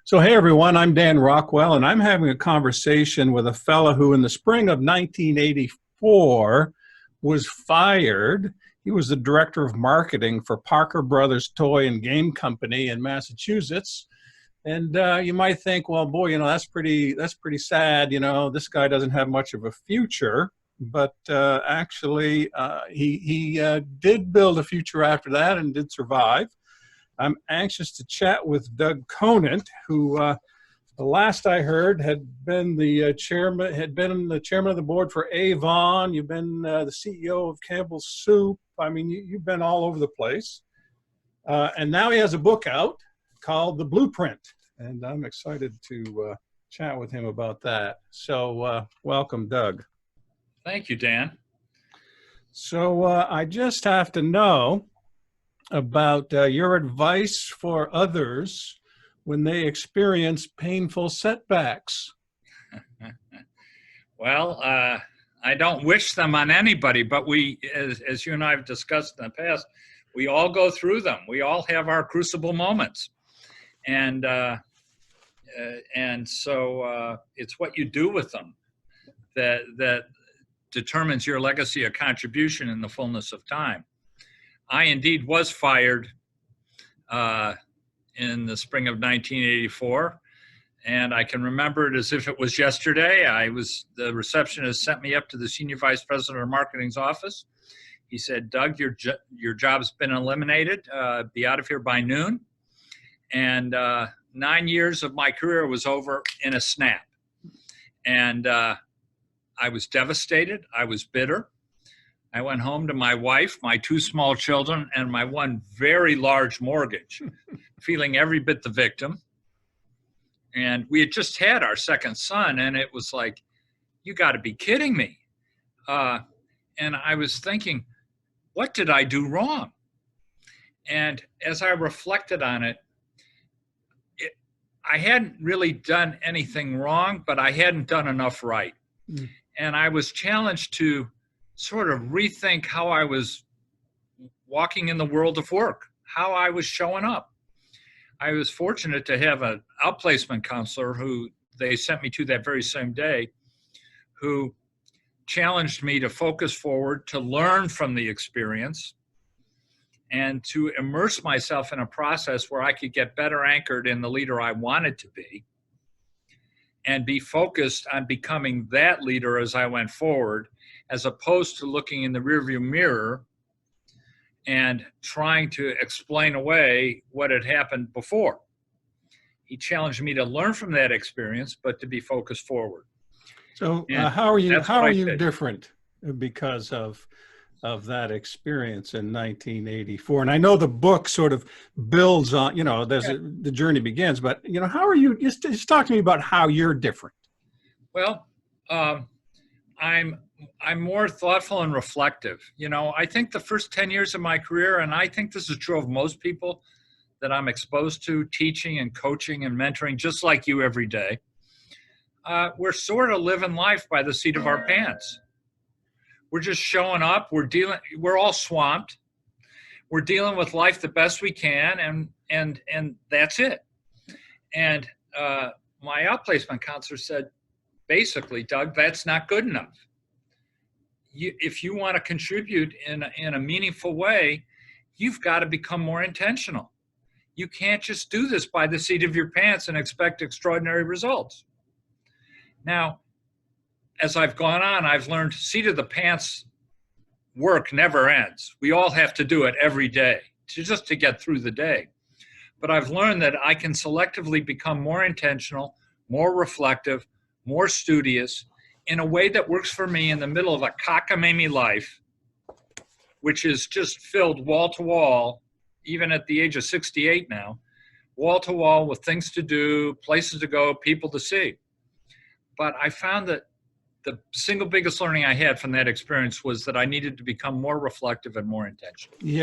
So, hey everyone, I'm Dan Rockwell, and I'm having a conversation with a fellow who, in the spring of 1984, was fired. He was the director of marketing for Parker Brothers Toy and Game Company in Massachusetts. And you might think, well, boy, that's pretty sad. This guy doesn't have much of a future. But actually, he did build a future after that and did survive. I'm anxious to chat with Doug Conant, who, the last I heard, had been the chairman of the board for Avon. You've been the CEO of Campbell's Soup. I mean, you've been all over the place. And now he has a book out called The Blueprint, and I'm excited to chat with him about that. So welcome, Doug. Thank you, Dan. So I just have to know about your advice for others when they experience painful setbacks. Well, I don't wish them on anybody, but we, as you and I have discussed in the past, we all go through them. We all have our crucible moments. And so it's what you do with them that determines your legacy of contribution in the fullness of time. I indeed was fired in the spring of 1984, and I can remember it as if it was yesterday. The receptionist sent me up to the senior vice president of marketing's office. He said, "Doug, your job's been eliminated. Be out of here by noon." And 9 years of my career was over in a snap. And I was devastated. I was bitter. I went home to my wife, my two small children, and my one very large mortgage, feeling every bit the victim. And we had just had our second son, and it was like, you got to be kidding me. And I was thinking, what did I do wrong? And as I reflected on it, I hadn't really done anything wrong, but I hadn't done enough right. Mm. And I was challenged to sort of rethink how I was walking in the world of work, how I was showing up. I was fortunate to have an outplacement counselor who they sent me to that very same day, who challenged me to focus forward, to learn from the experience, and to immerse myself in a process where I could get better anchored in the leader I wanted to be and be focused on becoming that leader as I went forward, as opposed to looking in the rearview mirror and trying to explain away what had happened before. He challenged me to learn from that experience, but to be focused forward. So how are you different because of that experience in 1984? And I know the book sort of builds on, the journey begins, but, how are you, just talk to me about how you're different. Well, I'm more thoughtful and reflective. I think the first 10 years of my career, and I think this is true of most people that I'm exposed to, teaching and coaching and mentoring, just like you every day, we're sort of living life by the seat of our pants. We're just showing up. We're all swamped. We're dealing with life the best we can, and that's it. And my outplacement counselor said, basically, Doug, that's not good enough. If you want to contribute in a meaningful way, you've got to become more intentional. You can't just do this by the seat of your pants and expect extraordinary results. Now, as I've gone on, I've learned seat of the pants work never ends. We all have to do it every day just to get through the day. But I've learned that I can selectively become more intentional, more reflective, more studious in a way that works for me in the middle of a cockamamie life, which is just filled wall to wall, even at the age of 68 now, wall to wall with things to do, places to go, people to see. But I found that the single biggest learning I had from that experience was that I needed to become more reflective and more intentional. Yeah.